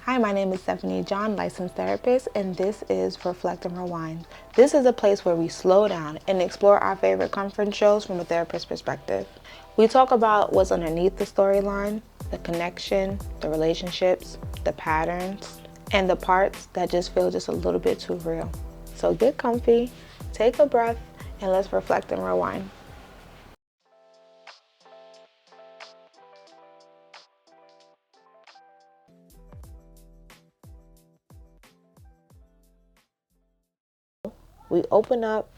Hi, my name is Stephanie John, licensed therapist, and this is Reflect and Rewind. This is a place where we slow down and explore our favorite comfort shows from a therapist's perspective. We talk about what's underneath the storyline, the connection, the relationships, the patterns, and the parts that just feel just a little bit too real. So get comfy, take a breath, and let's reflect and rewind. We open up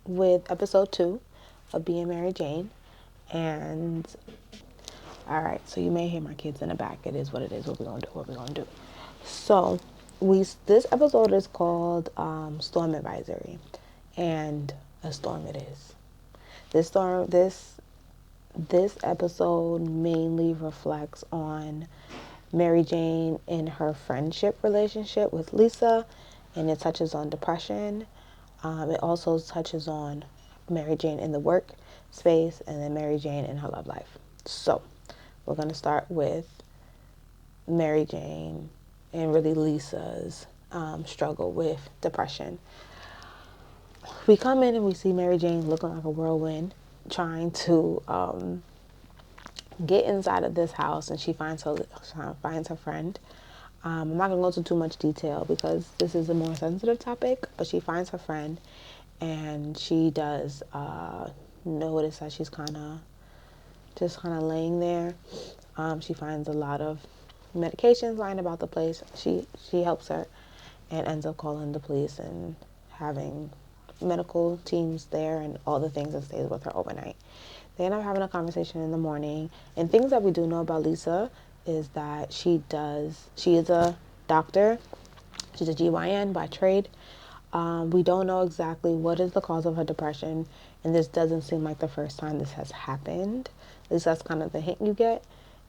with episode 2 of Being Mary Jane. And all right, so you may hear my kids in the back. It is what it is. What we gonna do? What we gonna do? So this episode is called Storm Advisory, and a storm it is. This episode mainly reflects on Mary Jane in her friendship relationship with Lisa, and it touches on depression. It also touches on Mary Jane in the work space, and then Mary Jane in her love life. So we're going to start with Mary Jane and really Lisa's struggle with depression. We come in and we see Mary Jane looking like a whirlwind, trying to get inside of this house, and she finds her friend. I'm not gonna go into too much detail because this is a more sensitive topic, but she finds her friend, and she does notice that she's kind of laying there. She finds a lot of medications lying about the place. She helps her and ends up calling the police and having medical teams there and all the things, that stays with her overnight. They end up having a conversation in the morning, and things that we do know about Lisa is that she is a doctor. She's a GYN by trade. We don't know exactly what is the cause of her depression, and this doesn't seem like the first time this has happened. At least that's kind of the hint you get.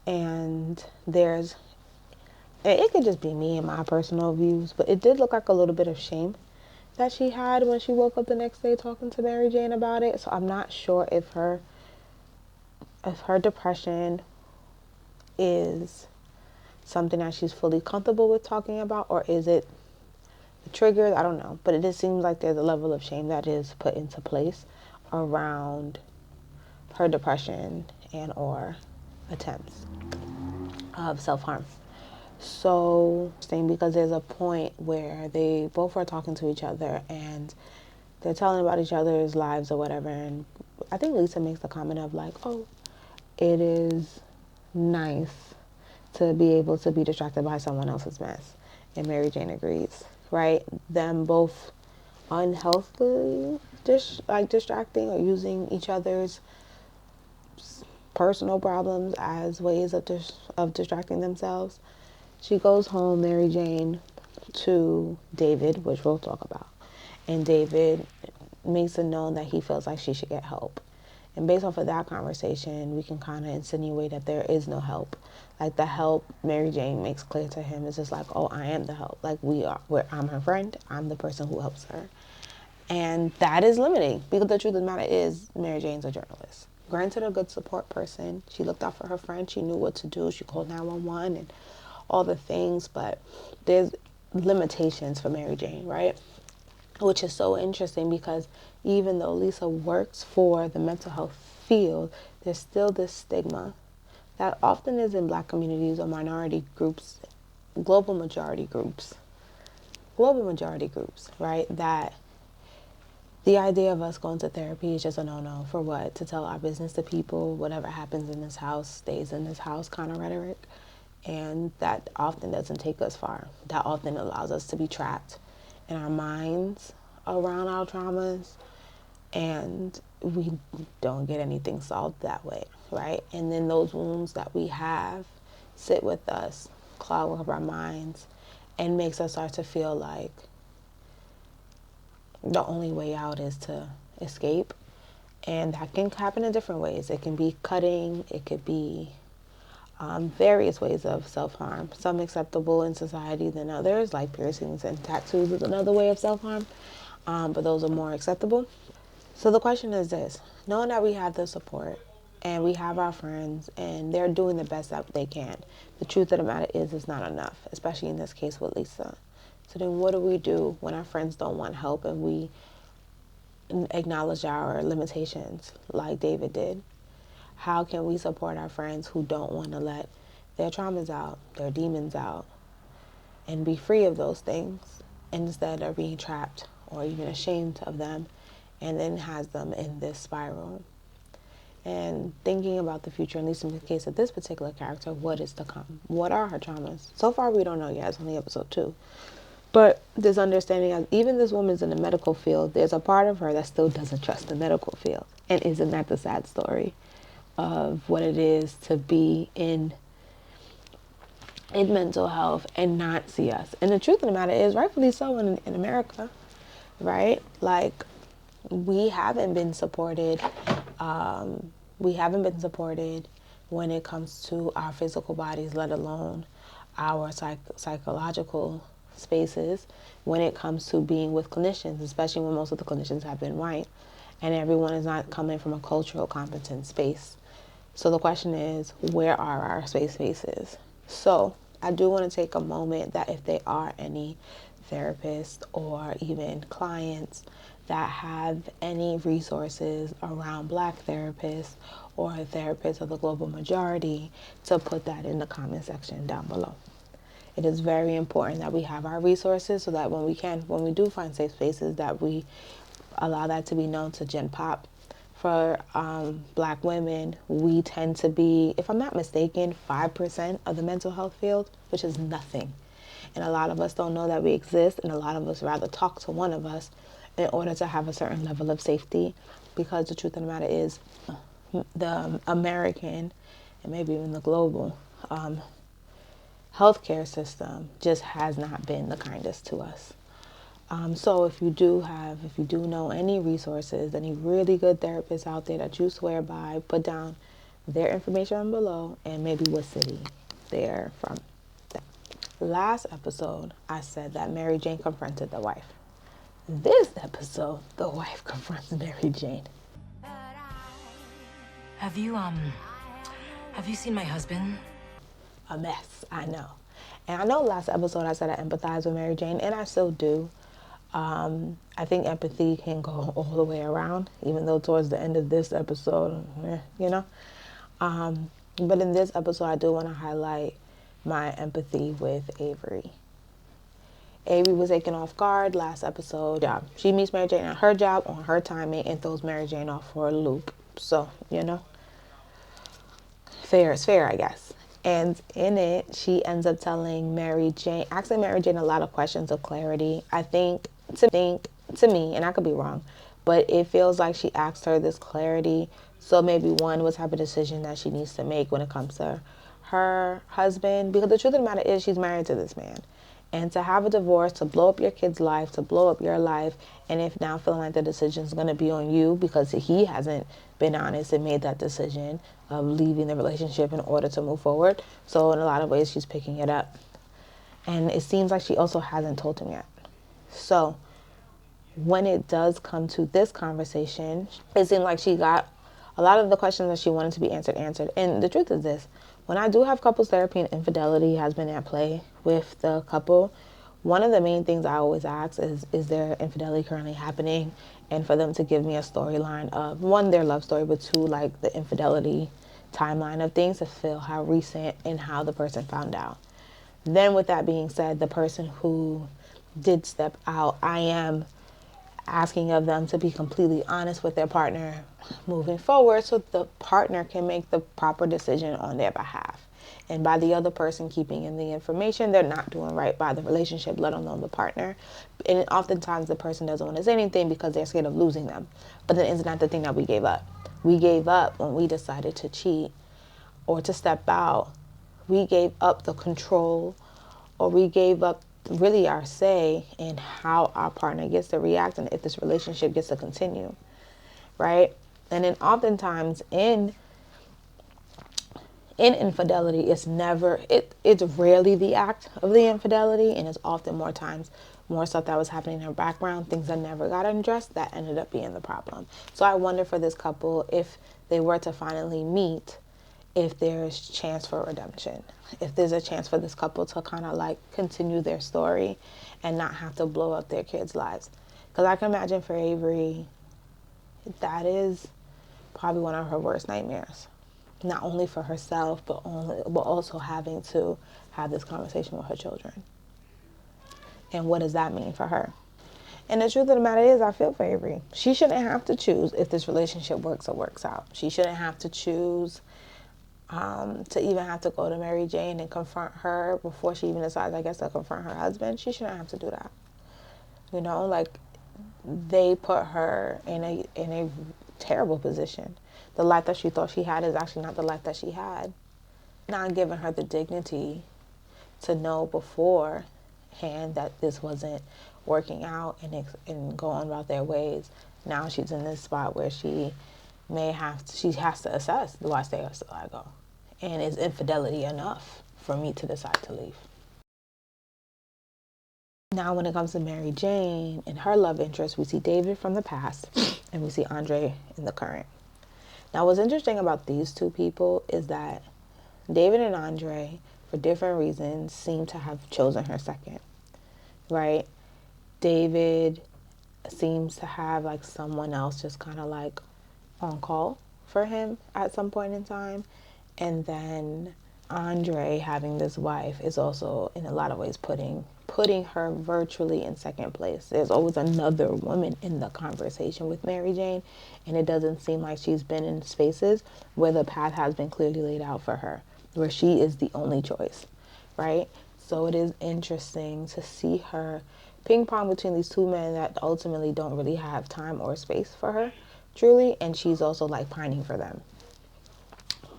And it could just be me and my personal views, but it did look like a little bit of shame that she had when she woke up the next day talking to Mary Jane about it. So I'm not sure if her depression is something that she's fully comfortable with talking about, or is it the triggers? I don't know, but it just seems like there's a level of shame that is put into place around her depression and or attempts of self-harm. So same, because there's a point where they both are talking to each other and they're telling about each other's lives or whatever, and I think Lisa makes the comment of like, oh, it is nice to be able to be distracted by someone else's mess. And Mary Jane agrees, right? Them both unhealthily distracting or using each other's personal problems as ways of distracting themselves. She goes home, Mary Jane, to David, which we'll talk about. And David makes it known that he feels like she should get help. And based off of that conversation, we can kind of insinuate that there is no help. Like, the help Mary Jane makes clear to him is just like, oh, I am the help. Like, I'm her friend. I'm the person who helps her. And that is limiting, because the truth of the matter is Mary Jane's a journalist. Granted, a good support person. She looked out for her friend. She knew what to do. She called 911 and all the things, but there's limitations for Mary Jane, right? Which is so interesting, because even though Lisa works for the mental health field, there's still this stigma that often is in Black communities or minority groups, global majority groups, right? That the idea of us going to therapy is just a no-no. For what? To tell our business to people, whatever happens in this house stays in this house kind of rhetoric. And that often doesn't take us far. That often allows us to be trapped in our minds around our traumas, and we don't get anything solved that way, right? And then those wounds that we have sit with us, clog up our minds, and makes us start to feel like the only way out is to escape. And that can happen in different ways. It can be cutting, it could be various ways of self-harm. Some acceptable in society than others, like piercings and tattoos is another way of self-harm, but those are more acceptable. So the question is this: knowing that we have the support and we have our friends, and they're doing the best that they can. The truth of the matter is it's not enough, especially in this case with Lisa. So then what do we do when our friends don't want help and we acknowledge our limitations like David did? How can we support our friends who don't want to let their traumas out, their demons out, and be free of those things instead of being trapped or even ashamed of them, and then has them in this spiral? And thinking about the future, at least in the case of this particular character, what is to come? What are her traumas? So far, we don't know yet. It's only episode 2. But this understanding of even this woman's in the medical field, there's a part of her that still doesn't trust the medical field. And isn't that the sad story of what it is to be in mental health and not see us? And the truth of the matter is, rightfully so in America, right? Like, we haven't been supported. We haven't been supported when it comes to our physical bodies, let alone our psychological spaces, when it comes to being with clinicians, especially when most of the clinicians have been white and everyone is not coming from a cultural competent space. So the question is, where are our spaces? So I do want to take a moment that if there are any therapists or even clients that have any resources around Black therapists or therapists of the global majority, to put that in the comment section down below. It is very important that we have our resources so that when we do find safe spaces, that we allow that to be known to Gen Pop. For Black women, we tend to be, if I'm not mistaken, 5% of the mental health field, which is nothing. And a lot of us don't know that we exist, and a lot of us rather talk to one of us in order to have a certain level of safety, because the truth of the matter is the American and maybe even the global healthcare system just has not been the kindest to us. So if you do know any resources, any really good therapists out there that you swear by, put down their information below and maybe what city they're from. Last episode, I said that Mary Jane confronted the wife. This episode, the wife confronts Mary Jane. Have you seen my husband? A mess, I know. And I know last episode I said I empathize with Mary Jane, and I still do. I think empathy can go all the way around, even though towards the end of this episode, But in this episode, I do want to highlight my empathy with Avery. Avery was taken off guard last episode. Yeah, she meets Mary Jane at her job on her timing and throws Mary Jane off for a loop. So, fair is fair, I guess. And in it, she ends up asking Mary Jane a lot of questions of clarity. I think to me, and I could be wrong, but it feels like she asked her this clarity. So maybe one, what type of decision that she needs to make when it comes to her husband, because the truth of the matter is she's married to this man. And to have a divorce, to blow up your kid's life, to blow up your life, and if now feeling like the decision is going to be on you because he hasn't been honest and made that decision of leaving the relationship in order to move forward. So in a lot of ways, she's picking it up. And it seems like she also hasn't told him yet. So when it does come to this conversation, it seemed like she got a lot of the questions that she wanted to be answered. And the truth is this: when I do have couples therapy and infidelity has been at play with the couple, one of the main things I always ask is there infidelity currently happening? And for them to give me a storyline of, one, their love story, but two, like the infidelity timeline of things to feel how recent and how the person found out. Then with that being said, the person who did step out, I am asking of them to be completely honest with their partner moving forward so the partner can make the proper decision on their behalf. And by the other person keeping in the information, they're not doing right by the relationship, let alone the partner. And oftentimes the person doesn't want to say anything because they're scared of losing them. But then isn't that the thing that we gave up? We gave up when we decided to cheat or to step out. We gave up the control, or we gave up really our say in how our partner gets to react and if this relationship gets to continue, right? And then oftentimes in In infidelity, it's rarely the act of the infidelity, and it's often more stuff that was happening in her background, things that never got addressed that ended up being the problem. So I wonder for this couple, if they were to finally meet, if there's chance for redemption, if there's a chance for this couple to kind of like continue their story and not have to blow up their kids' lives. Because I can imagine for Avery, that is probably one of her worst nightmares. Not only for herself, but also having to have this conversation with her children. And what does that mean for her? And the truth of the matter is, I feel for Avery. She shouldn't have to choose if this relationship works or works out. She shouldn't have to choose to even have to go to Mary Jane and confront her before she even decides, I guess, to confront her husband. She shouldn't have to do that. You know, like, they put her in a terrible position. The life that she thought she had is actually not the life that she had. Not giving her the dignity to know beforehand that this wasn't working out and going about their ways. Now she's in this spot where she has to assess, do I stay or do I go? And is infidelity enough for me to decide to leave? Now, when it comes to Mary Jane and her love interest, we see David from the past and we see Andre in the current. Now, what's interesting about these two people is that David and Andre, for different reasons, seem to have chosen her second, right? David seems to have like someone else just kind of like on call for him at some point in time. And then Andre having this wife is also in a lot of ways putting her virtually in second place. There's always another woman in the conversation with Mary Jane, and it doesn't seem like she's been in spaces where the path has been clearly laid out for her, where she is the only choice, right? So it is interesting to see her ping pong between these two men that ultimately don't really have time or space for her, truly, and she's also like pining for them.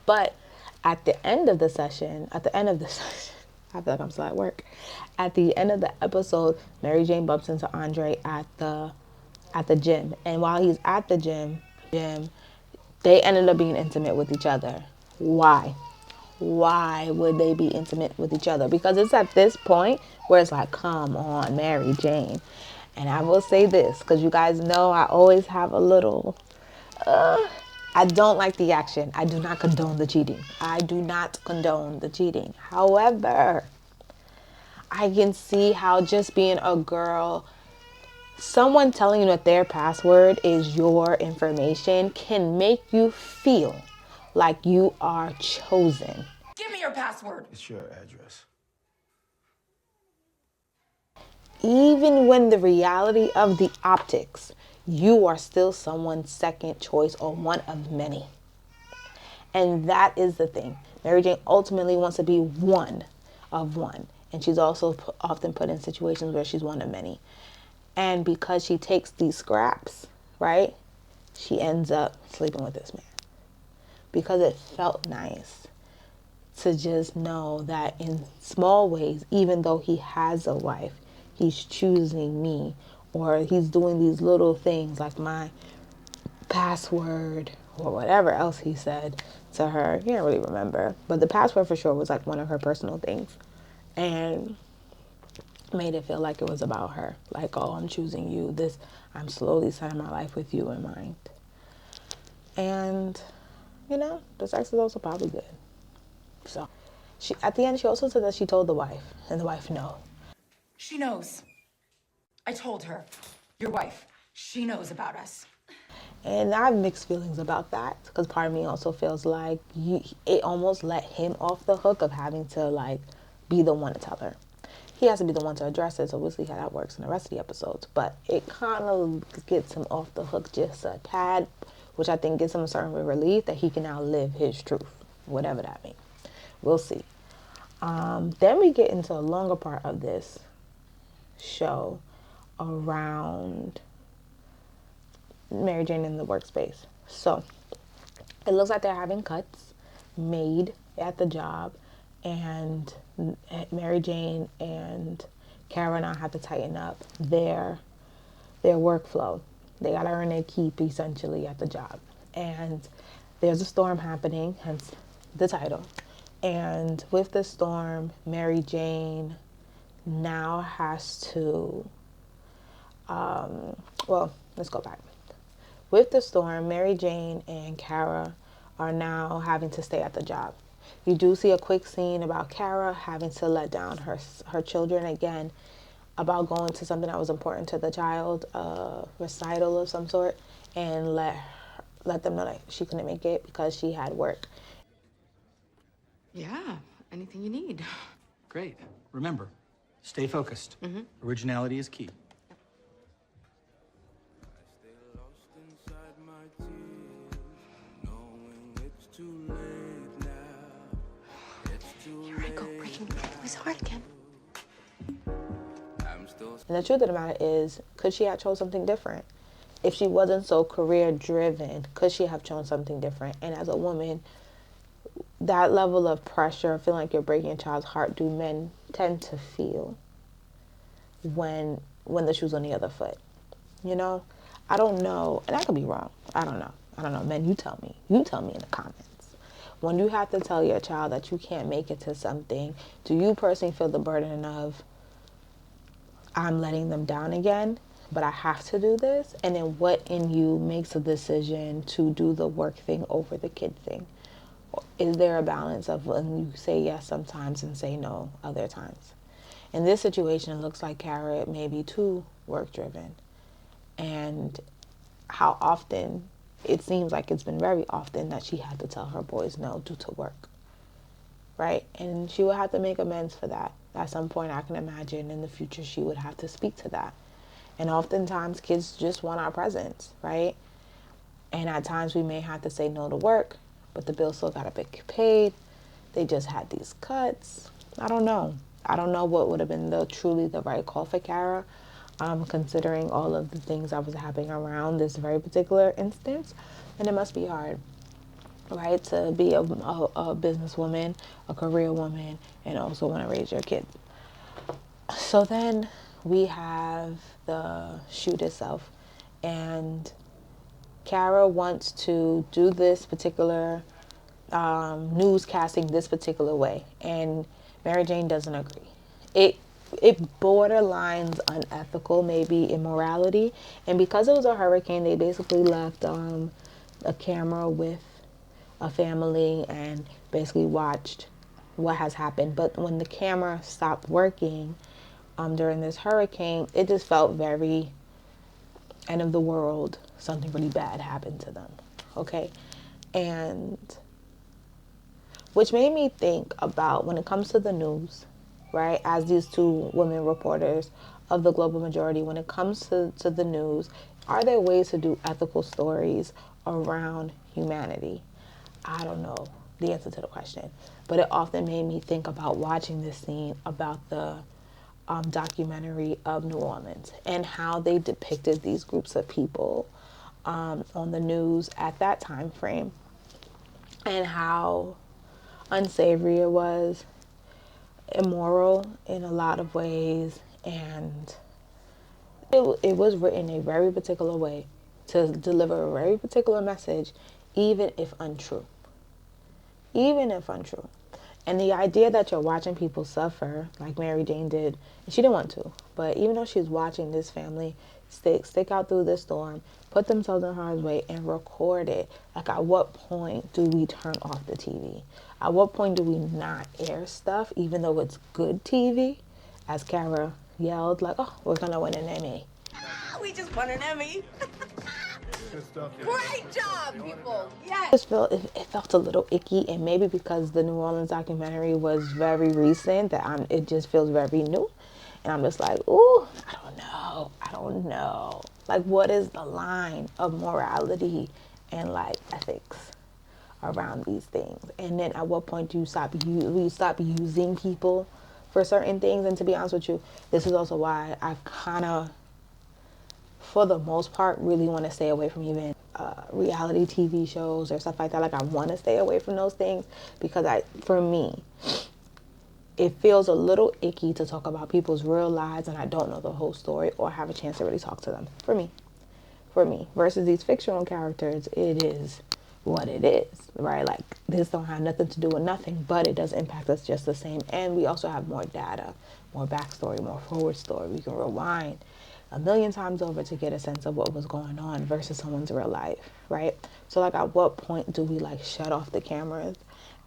But at the end of the session, I feel like I'm still at work. At the end of the episode, Mary Jane bumps into Andre at the gym, and while he's at the gym, they ended up being intimate with each other. Why? Why would they be intimate with each other? Because it's at this point where it's like, come on, Mary Jane. And I will say this, because you guys know I always have a little I don't like the action. I do not condone the cheating. I do not condone the cheating. However, I can see how just being a girl, someone telling you that their password is your information can make you feel like you are chosen. Give me your password. It's your address. Even when the reality of the optics, you are still someone's second choice or one of many. And that is the thing. Mary Jane ultimately wants to be one of one. And she's also often put in situations where she's one of many. And because she takes these scraps, right, she ends up sleeping with this man. Because it felt nice to just know that in small ways, even though he has a wife, he's choosing me, or he's doing these little things like my password or whatever else he said to her. He can't really remember, but the password for sure was like one of her personal things, and made it feel like it was about her. Like, oh, I'm choosing you. I'm slowly setting my life with you in mind. And the sex is also probably good. So, at the end, she also said that she told the wife, and the wife no. She knows. I told her. Your wife. She knows about us. And I have mixed feelings about that, because part of me also feels like it almost let him off the hook of having to like be the one to tell her. He has to be the one to address it, so we'll see how that works in the rest of the episodes. But it kind of gets him off the hook just a tad, which I think gives him a certain relief that he can now live his truth, whatever that means. We'll see. Then we get into a longer part of this show around Mary Jane in the workspace. So it looks like they're having cuts made at the job, and Mary Jane and Kara now have to tighten up their workflow. They gotta earn their keep essentially at the job. And there's a storm happening, hence the title. And with the storm, Mary Jane now has to, well, let's go back. With the storm, Mary Jane and Kara are now having to stay at the job. You do see a quick scene about Kara having to let down her children again, about going to something that was important to the child, a recital of some sort, and let them know that she couldn't make it because she had work. Yeah, anything you need. Great. Remember, stay focused. Originality is key. Here I go, breaking the boy's heart again. And the truth of the matter is, could she have chose something different? If she wasn't so career driven, could she have chosen something different? And as a woman, that level of pressure, feeling like you're breaking a child's heart, do men tend to feel when the shoe's on the other foot? You know? I don't know, and I could be wrong. I don't know. Men, you tell me. You tell me in the comments. When you have to tell your child that you can't make it to something, do you personally feel the burden of, I'm letting them down again, but I have to do this? And then what in you makes a decision to do the work thing over the kid thing? Is there a balance of when you say yes sometimes and say no other times? In this situation, it looks like Kara may be too work driven. And how often, it seems like it's been very often that she had to tell her boys no due to work. Right? And she would have to make amends for that. At some point, I can imagine in the future she would have to speak to that. And oftentimes, kids just want our presence, right? And at times, we may have to say no to work, but the bill still got to be paid. They just had these cuts. I don't know. I don't know what would have been truly the right call for Kara, considering all of the things that was happening around this very particular instance. And it must be hard, right, to be a businesswoman, a career woman, and also want to raise your kids. So then we have the shoot itself, and Kara wants to do this particular newscasting this particular way, and Mary Jane doesn't agree. It borderlines unethical, maybe immorality, and because it was a hurricane, they basically left a camera with a family and basically watched what has happened. But when the camera stopped working during this hurricane, it just felt very end of the world. Something really bad happened to them. Okay, and which made me think about when it comes to the news, right? As these two women reporters of the global majority, when it comes to the news, are there ways to do ethical stories around humanity? I don't know the answer to the question, but it often made me think about watching this scene about the documentary of New Orleans and how they depicted these groups of people on the news at that time frame, and how unsavory it was, immoral in a lot of ways, and it was written a very particular way to deliver a very particular message, even if untrue. Even if untrue. And the idea that you're watching people suffer, like Mary Jane did, and she didn't want to, but even though she was watching this family stick out through the storm, put themselves in harm's way, and record it, like at what point do we turn off the TV? At what point do we not air stuff, even though it's good TV? As Kara yelled, like, oh, we're going to win an Emmy. We just won an Emmy. Great job, people. Yes. It felt a little icky, and maybe because the New Orleans documentary was very recent, that it just feels very new. And I'm just like, ooh, I don't know. Like, what is the line of morality and like ethics around these things? And then at what point do you stop using people for certain things? And to be honest with you, this is also why I kind of, for the most part, really want to stay away from even reality TV shows or stuff like that. Like, I want to stay away from those things because for me, it feels a little icky to talk about people's real lives and I don't know the whole story or have a chance to really talk to them. For me. Versus these fictional characters, it is what it is, right? Like, this don't have nothing to do with nothing, but it does impact us just the same. And we also have more data, more backstory, more forward story. We can rewind a million times over to get a sense of what was going on versus someone's real life, right? So like, at what point do we like shut off the cameras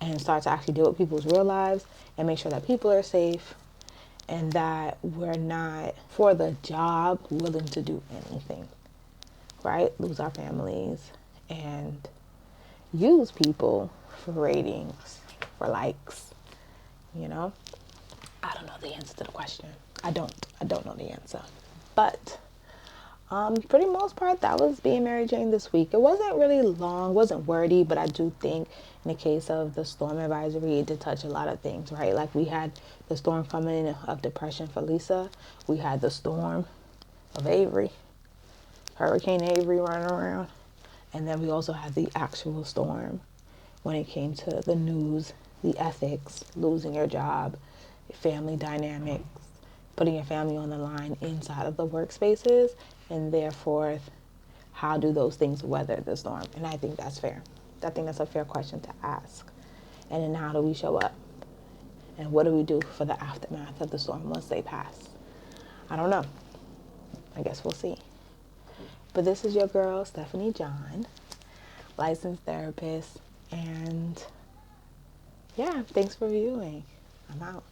and start to actually deal with people's real lives and make sure that people are safe and that we're not, for the job, willing to do anything, right? Lose our families and use people for ratings, for likes, you know? I don't know the answer to the question. I don't know the answer. But for the most part, that was being Mary Jane this week. It wasn't really long, wasn't wordy, but I do think in the case of the storm advisory, it did touch a lot of things, right? Like, we had the storm coming of depression for Lisa. We had the storm of Avery, Hurricane Avery running around. And then we also had the actual storm when it came to the news, the ethics, losing your job, family dynamics, putting your family on the line inside of the workspaces, and therefore, how do those things weather the storm? And I think that's fair. I think that's a fair question to ask. And then, how do we show up? And what do we do for the aftermath of the storm once they pass? I don't know. I guess we'll see. But this is your girl, Stephanie John, licensed therapist. And yeah, thanks for viewing. I'm out.